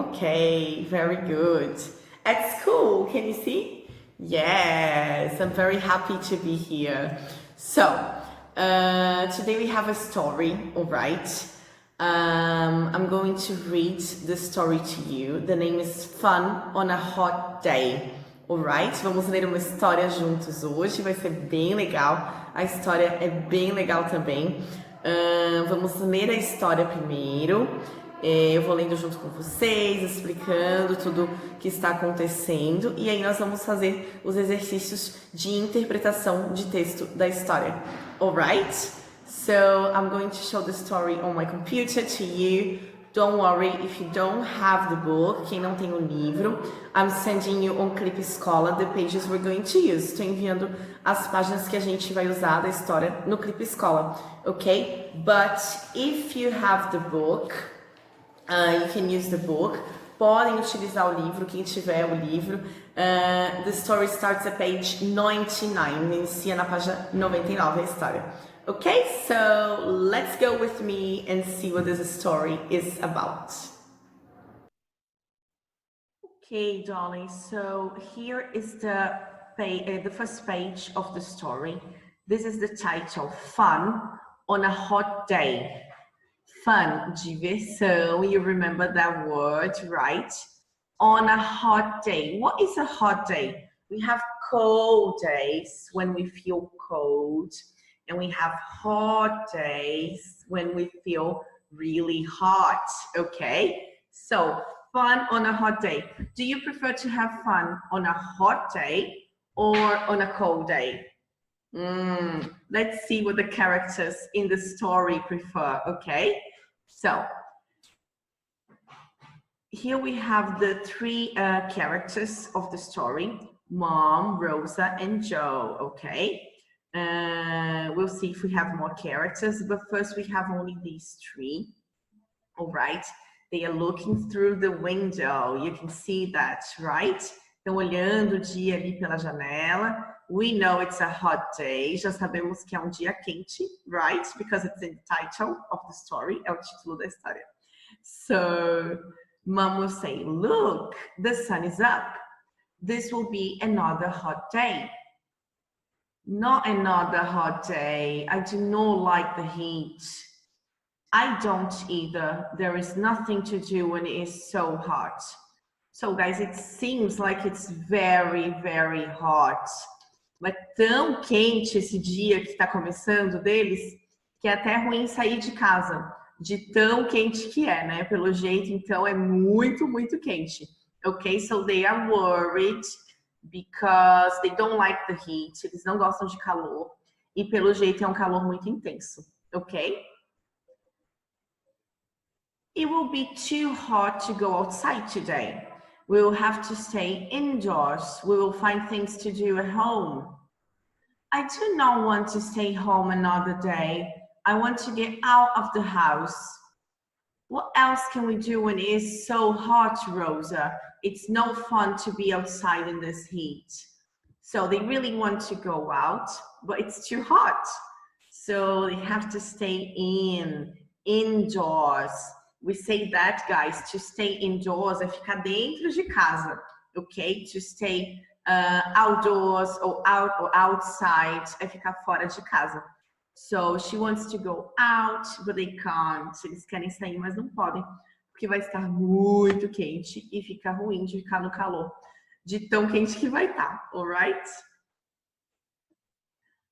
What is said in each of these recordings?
Okay, very good. At school, can you see? Yes, I'm very happy to be here. So, today we have a story, all right? I'm going to read the story to you. The name is Fun on a Hot Day, all right? Vamos ler uma história juntos hoje, vai ser bem legal. A história é bem legal também. Vamos ler a história primeiro. Eu vou lendo junto com vocês, explicando tudo que está acontecendo e aí nós vamos fazer os exercícios de interpretação de texto da história. Alright? So I'm going to show the story on my computer to you. Don't worry if you don't have the book. Quem não tem o livro, I'm sending you on Clip Escola the pages we're going to use. Estou enviando as páginas que a gente vai usar da história no Clip Escola, ok? But if you have the book, you can use the book. Podem utilizar o livro, quem tiver o livro. The story starts at page 99. Inicia na página 99 a história. Okay, so let's go with me and see what this story is about. Okay, darling, so here is the first page of the story. This is the title, Fun on a Hot Day. Fun, diversão, you remember that word, right? On a hot day. What is a hot day? We have cold days when we feel cold, and we have hot days when we feel really hot, okay? So, fun on a hot day. Do you prefer to have fun on a hot day or on a cold day? Let's see what the characters in the story prefer, okay? So, here we have the three characters of the story, Mom, Rosa, and Joe, okay? We'll see if we have more characters, but first we have only these three, all right? They are looking through the window, you can see that, right? Estão olhando o dia ali pela janela. We know it's a hot day, já sabemos que é um dia quente, right? Because it's in the title of the story, é o título da história. So, Mom will say, look, the sun is up. This will be another hot day. Not another hot day. I do not like the heat. I don't either. There is nothing to do when it is so hot. So, guys, it seems like it's very, very hot. Mas tão quente esse dia que está começando deles, que é até ruim sair de casa, de tão quente que é, né? Pelo jeito, então, é muito, muito quente. Ok? So they are worried because they don't like the heat. Eles não gostam de calor. E pelo jeito é um calor muito intenso. Ok? It will be too hot to go outside today. We will have to stay indoors. We will find things to do at home. I do not want to stay home another day. I want to get out of the house. What else can we do when it is so hot, Rosa? It's no fun to be outside in this heat. So they really want to go out, but it's too hot. So they have to stay indoors. We say that, guys, to stay indoors é ficar dentro de casa, okay? To stay outdoors or outside é ficar fora de casa. So she wants to go out, but they can't. Eles querem sair, mas não podem, porque vai estar muito quente e fica ruim de ficar no calor, de tão quente que vai estar, alright?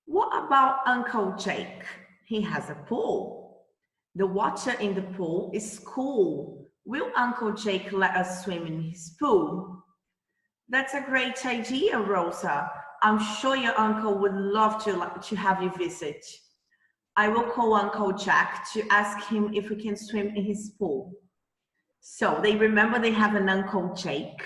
What about Uncle Jake? He has a pool. The water in the pool is cool. Will Uncle Jake let us swim in his pool? That's a great idea, Rosa. I'm sure your uncle would love to have you visit. I will call Uncle Jack to ask him if we can swim in his pool. So they remember they have an Uncle Jake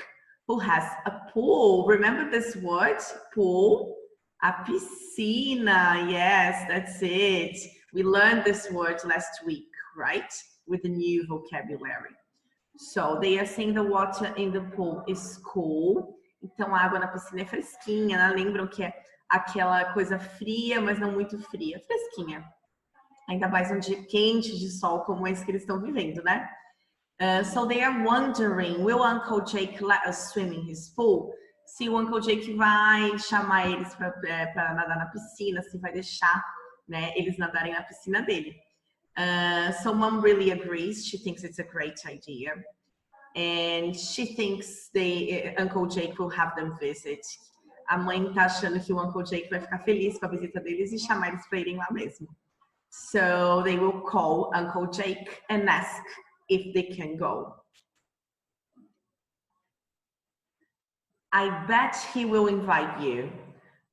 who has a pool. Remember this word, pool? A piscina, yes, that's it. We learned this word last week, right? With the new vocabulary. So they are saying the water in the pool is cool. Então a água na piscina é fresquinha, né? Lembram que é aquela coisa fria, mas não muito fria, fresquinha. Ainda mais um dia quente de sol como esse que eles estão vivendo, né? So they are wondering, will Uncle Jake let us swim in his pool? Se o Uncle Jake vai chamar eles para nadar na piscina, se vai deixar, né, eles nadarem na piscina dele. So Mom really agrees. She thinks it's a great idea. And she thinks Uncle Jake will have them visit. A mãe tá achando que o Uncle Jake vai ficar feliz com a visita deles e chamar eles para irem lá mesmo. So they will call Uncle Jake and ask if they can go. I bet he will invite you.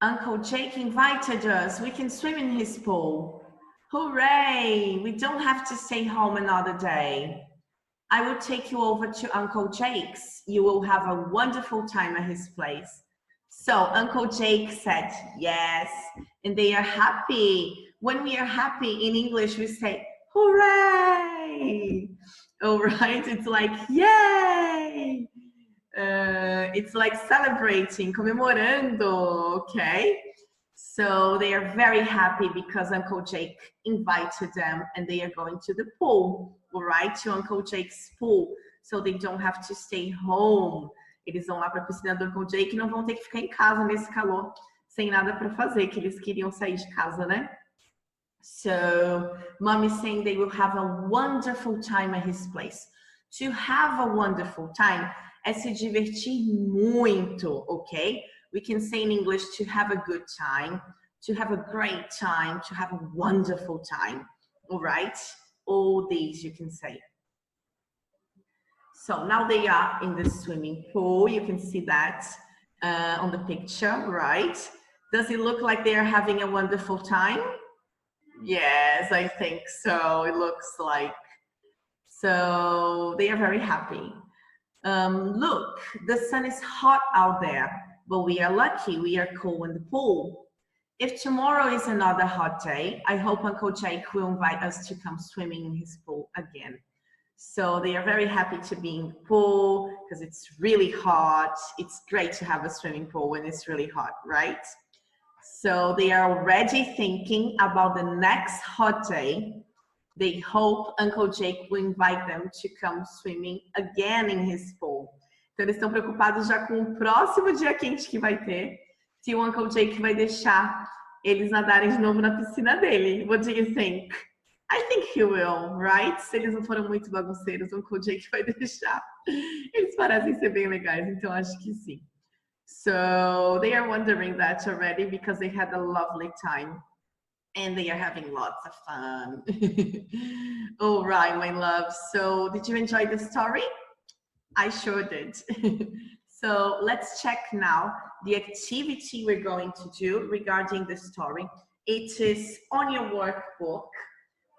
Uncle Jake invited us. We can swim in his pool. Hooray! We don't have to stay home another day. I will take you over to Uncle Jake's. You will have a wonderful time at his place. So Uncle Jake said yes, and they are happy. When we are happy in English, we say, hooray! All right, it's like, yay! It's like celebrating, comemorando, okay? So they are very happy because Uncle Jake invited them and they are going to the pool, all right? To Uncle Jake's pool, so they don't have to stay home. Eles vão lá para a piscina do Uncle Jake e não vão ter que ficar em casa nesse calor, sem nada para fazer, que eles queriam sair de casa, né? So, Mom is saying they will have a wonderful time at his place. To have a wonderful time é se divertir muito, okay? We can say in English to have a good time, to have a great time, to have a wonderful time, all right? All these you can say. So now they are in the swimming pool. You can see that on the picture, right? Does it look like they are having a wonderful time? Yes, I think so. It looks like. So they are very happy. Look, the sun is hot out there, but we are lucky. We are cool in the pool. If tomorrow is another hot day, I hope Uncle Jake will invite us to come swimming in his pool again. So they are very happy to be in the pool because it's really hot. It's great to have a swimming pool when it's really hot, right? So they are already thinking about the next hot day. They hope Uncle Jake will invite them to come swimming again in his pool. Então eles estão preocupados já com o próximo dia quente que vai ter, se o Uncle Jake vai deixar eles nadarem de novo na piscina dele. What do you think? I think he will, right? Se eles não foram muito bagunceiros, o Uncle Jake vai deixar. Eles parecem ser bem legais, então acho que sim. So they are wondering that already because they had a lovely time and they are having lots of fun. All right, my love. So did you enjoy the story? I sure did. So let's check now the activity we're going to do regarding the story. It is on your workbook,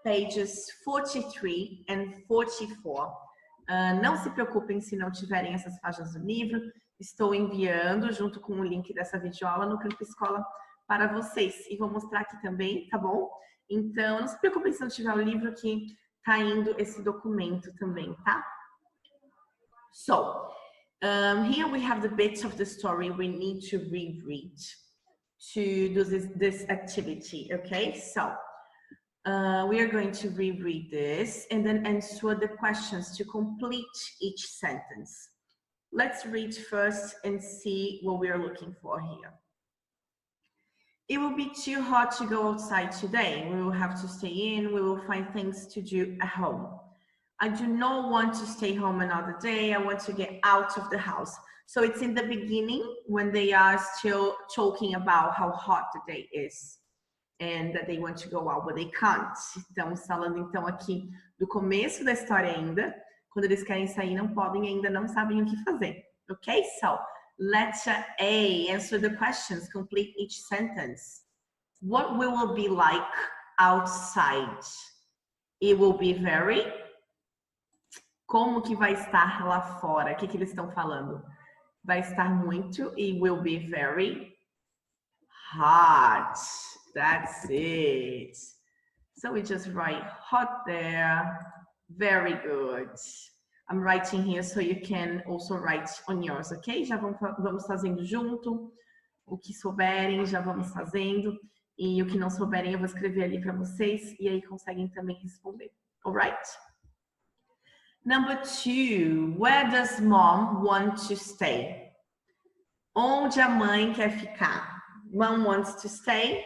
pages 43 and 44. Não se preocupem se não tiverem essas páginas do livro. Estou enviando junto com o link dessa videoaula no Campo Escola para vocês. E vou mostrar aqui também, tá bom? Então, não se preocupem se não tiver o livro que tá indo esse documento também, tá? So, here we have the bits of the story we need to reread to do this activity, okay? So, we are going to reread this and then answer the questions to complete each sentence. Let's read first and see what we are looking for here. It will be too hot to go outside today. We will have to stay in. We will find things to do at home. I do not want to stay home another day. I want to get out of the house. So it's in the beginning when they are still talking about how hot the day is and that they want to go out, but they can't. Estamos falando então aqui do começo da história ainda. Quando eles querem sair, não podem e ainda não sabem o que fazer. Okay, so letter A, answer the questions, complete each sentence. What will it be like outside? It will be very... Como que vai estar lá fora? O que eles estão falando? Vai estar muito, it will be very hot. That's it. So we just write hot there. Very good. I'm writing here so you can also write on yours, ok? Já vamos fazendo junto. O que souberem, já vamos fazendo. E o que não souberem, eu vou escrever ali para vocês. E aí conseguem também responder. Alright? Number 2, where does mom want to stay? Onde a mãe quer ficar? Mom wants to stay.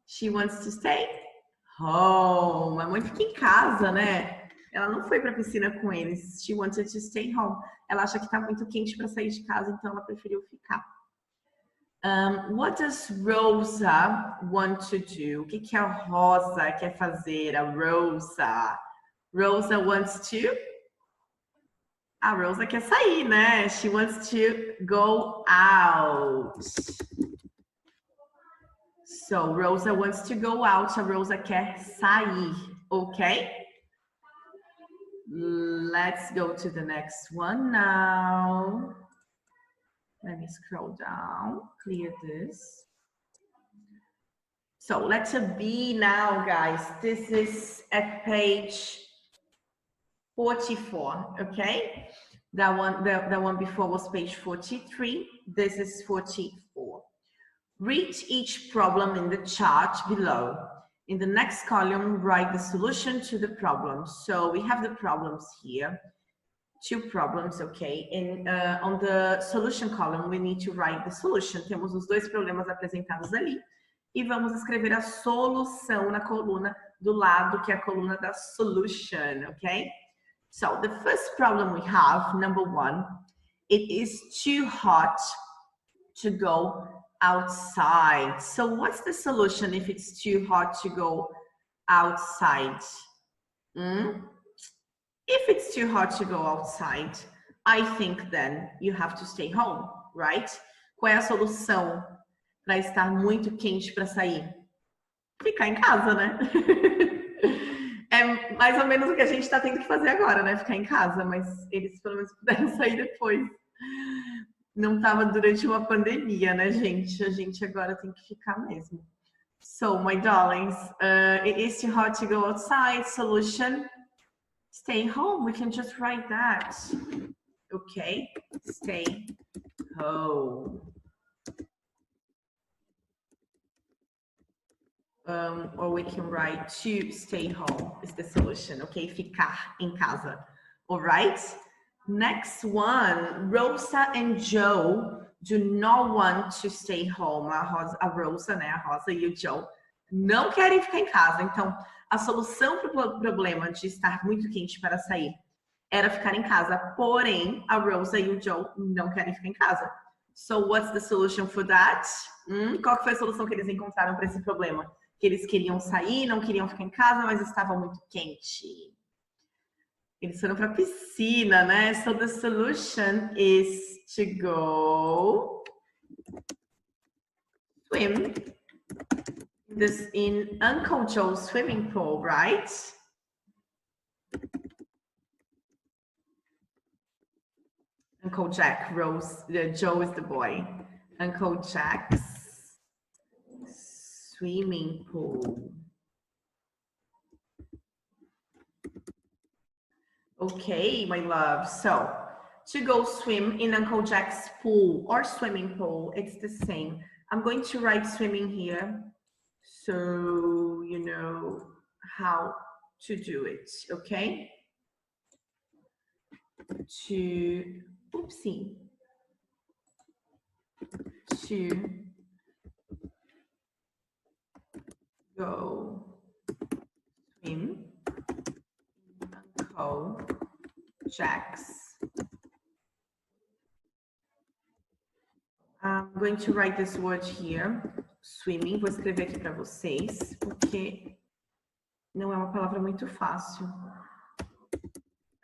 She wants to stay home. A mãe fica em casa, né? Ela não foi para a piscina com eles. She wanted to stay home. Ela acha que tá muito quente para sair de casa, então ela preferiu ficar. What does Rosa want to do? O que a Rosa quer fazer? A Rosa. Rosa wants to... A Rosa quer sair, né? She wants to go out. So, Rosa wants to go out. A Rosa quer sair, okay? Let's go to the next one now. Let me scroll down, clear this. So, letter B now, guys. This is at page 44, okay? That one before was page 43. This is 44. Read each problem in the chart below. In the next column, write the solution to the problem. So we have the problems here, 2 problems, okay? And on the solution column, we need to write the solution. Temos os 2 problemas apresentados ali. E vamos escrever a solução na coluna do lado, que é a coluna da solution, okay? So the first problem we have, number 1, it is too hot to go outside. So what's the solution if it's too hot to go outside? If it's too hot to go outside, I think then you have to stay home, right? Qual é a solução para estar muito quente para sair? Ficar em casa, né? É mais ou menos o que a gente está tendo que fazer agora, né? Ficar em casa, mas eles pelo menos puderam sair depois. Não estava durante uma pandemia, né, gente? A gente agora tem que ficar mesmo. So, my darlings, it is too hot to go outside. Solution, stay home. We can just write that. Okay, stay home. Or we can write to stay home is the solution, okay? Ficar em casa, all right? Next one, Rosa and Joe do not want to stay home. A Rosa, né, a Rosa e o Joe não querem ficar em casa. Então, a solução para o problema de estar muito quente para sair era ficar em casa. Porém, a Rosa e o Joe não querem ficar em casa. So, what's the solution for that? Qual que foi a solução que eles encontraram para esse problema? Que eles queriam sair, não queriam ficar em casa, mas estava muito quente. Eles foram para a piscina, né? So the solution is to go swim in Uncle Joe's swimming pool, right? Uncle Jack, Joe is the boy. Uncle Jack's swimming pool. Okay, my love. So, to go swim in Uncle Jack's pool or swimming pool, it's the same. I'm going to write swimming here so you know how to do it, okay? To go swim in Uncle Jack's. I'm going to write this word here, swimming. Vou escrever aqui para vocês, porque não é uma palavra muito fácil.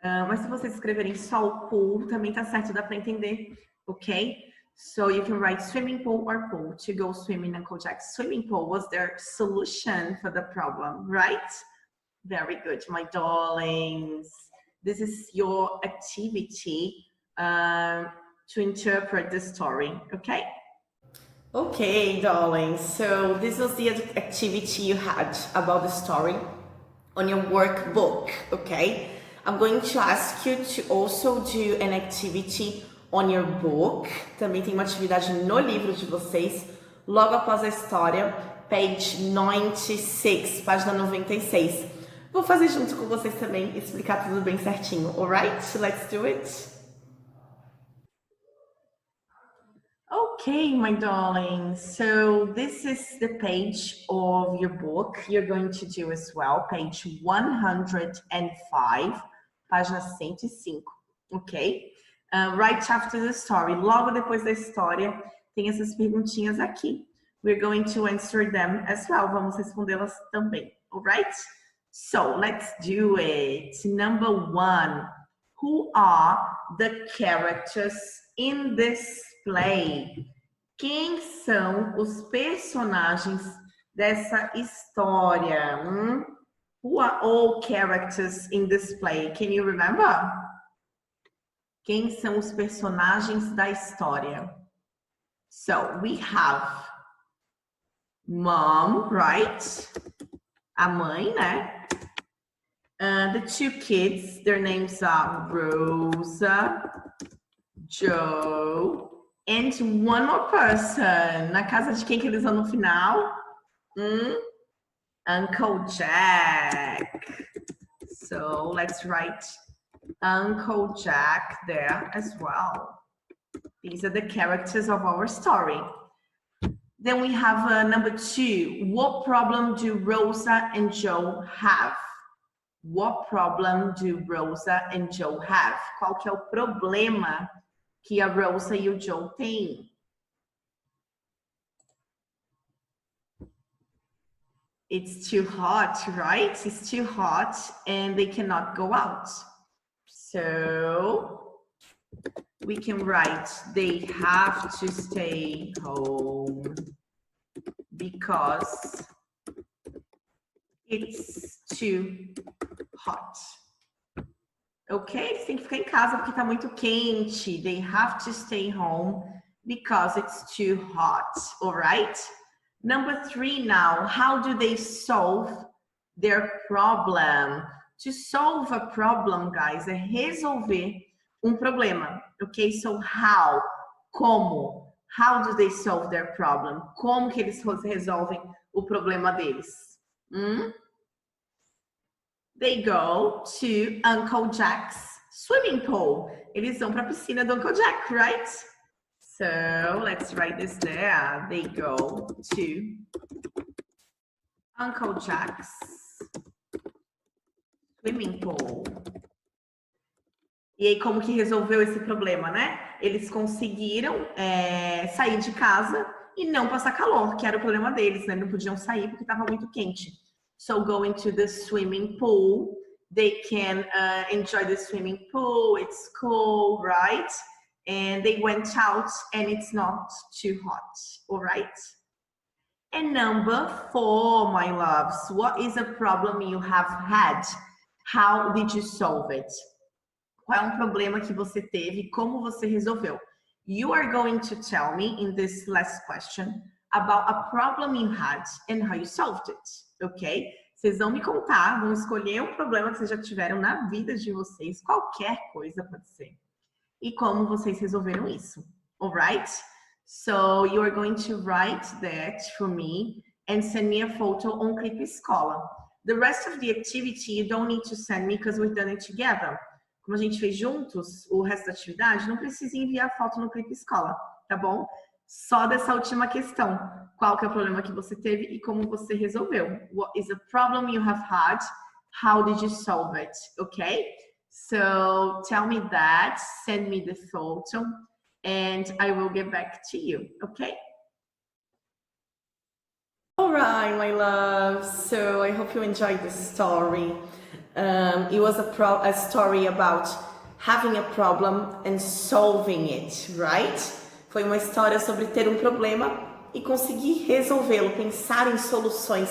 Mas se vocês escreverem só o pool, também tá certo, dá para entender, ok? So you can write swimming pool or pool. To go swim in Uncle Jack's swimming pool was their solution for the problem, right? Very good, my darlings. This is your activity to interpret the story, okay? Okay, darlings. So this was the activity you had about the story on your workbook, okay? I'm going to ask you to also do an activity on your book. Também tem uma atividade no livro de vocês, logo após a história, page 96, página 96. Vou fazer junto com vocês também, explicar tudo bem certinho, alright? Let's do it. Okay, my darling, so this is the page of your book you're going to do as well, page 105, página 105, ok? Right after the story, logo depois da história, tem essas perguntinhas aqui. We're going to answer them as well, vamos respondê-las também, alright? So, let's do it. Number 1, who are the characters in this play? Quem são os personagens dessa história? Who are all characters in this play? Can you remember? Quem são os personagens da história? So, we have mom, right? A mãe, né? The 2 kids, their names are Rosa, Joe, and one more person. Na casa de quem que eles vão no final? Uncle Jack. So let's write Uncle Jack there as well. These are the characters of our story. Then we have number 2. What problem do Rosa and Joe have? What problem do Rosa and Joe have? Qual que é o problema que a Rosa e o Joe têm? It's too hot, right? It's too hot and they cannot go out. So we can write they have to stay home because it's too hot. Ok? Eles têm que ficar em casa porque tá muito quente. They have to stay home because it's too hot. Alright? Number 3 now. How do they solve their problem? To solve a problem, guys, é resolver um problema. Ok? So how? Como? How do they solve their problem? Como que eles resolvem o problema deles? They go to Uncle Jack's swimming pool. Eles vão para a piscina do Uncle Jack, right? So let's write this there. They go to Uncle Jack's swimming pool. E aí, como que resolveu esse problema, né? Eles conseguiram sair de casa e não passar calor, que era o problema deles, né? Não podiam sair porque estava muito quente. So going to the swimming pool, they can enjoy the swimming pool. It's cool, right? And they went out and it's not too hot, all right? And number 4, my loves, what is a problem you have had? How did you solve it? Qual é um problema que você teve? Como você resolveu? You are going to tell me in this last question about a problem you had and how you solved it, ok? Vocês vão me contar, vão escolher um problema que vocês já tiveram na vida de vocês, qualquer coisa pode ser, e como vocês resolveram isso, alright? So you are going to write that for me and send me a photo on Clip Escola. The rest of the activity you don't need to send me because we've done it together. Como a gente fez juntos o resto da atividade, não precisa enviar foto no Clip Escola, tá bom? Só dessa última questão. Qual que é o problema que você teve e como você resolveu? What is a problem you have had? How did you solve it? Okay? So tell me that, send me the photo, and I will get back to you, okay? All right, my love. So I hope you enjoyed the story. It was a story about having a problem and solving it, right? Foi uma história sobre ter um problema e conseguir resolvê-lo, pensar em soluções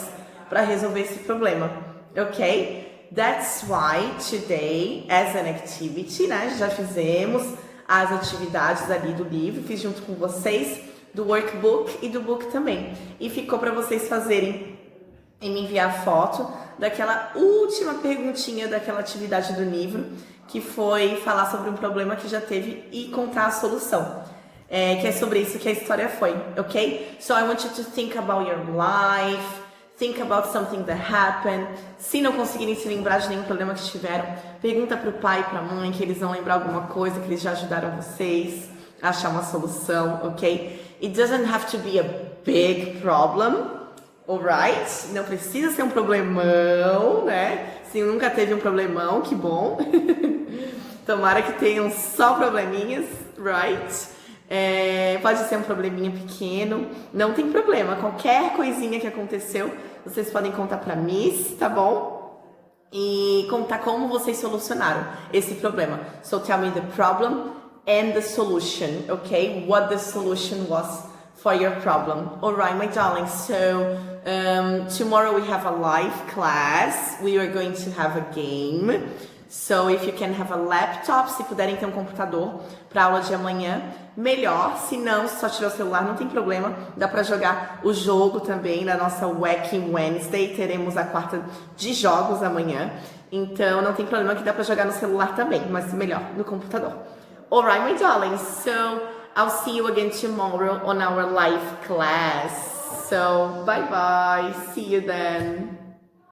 para resolver esse problema, ok? That's why today, as an activity, né? Já fizemos as atividades ali do livro, fiz junto com vocês, do workbook e do book também. E ficou para vocês fazerem e me enviar foto daquela última perguntinha daquela atividade do livro, que foi falar sobre um problema que já teve e contar a solução. Que é sobre isso que a história foi, ok? So I want you to think about your life, think about something that happened. Se não conseguirem se lembrar de nenhum problema que tiveram, pergunta pro pai e pra mãe, que eles vão lembrar alguma coisa, que eles já ajudaram vocês a achar uma solução, ok? It doesn't have to be a big problem, alright? Não precisa ser um problemão, né? Se nunca teve um problemão, que bom. Tomara que tenham só probleminhas, right? Pode ser um probleminha pequeno, não tem problema. Qualquer coisinha que aconteceu, vocês podem contar pra Miss, tá bom? E contar como vocês solucionaram esse problema. So tell me the problem and the solution, okay? What the solution was for your problem. Alright, my darling, so tomorrow we have a live class. We are going to have a game. So if you can have a laptop, se puderem ter um computador para aula de amanhã, melhor. Se não, se só tiver o celular, não tem problema. Dá para jogar o jogo também na nossa Wacky Wednesday. Teremos a quarta de jogos amanhã. Então não tem problema que dá para jogar no celular também, mas melhor no computador. Alright, my darlings. So I'll see you again tomorrow on our live class. So bye bye. See you then.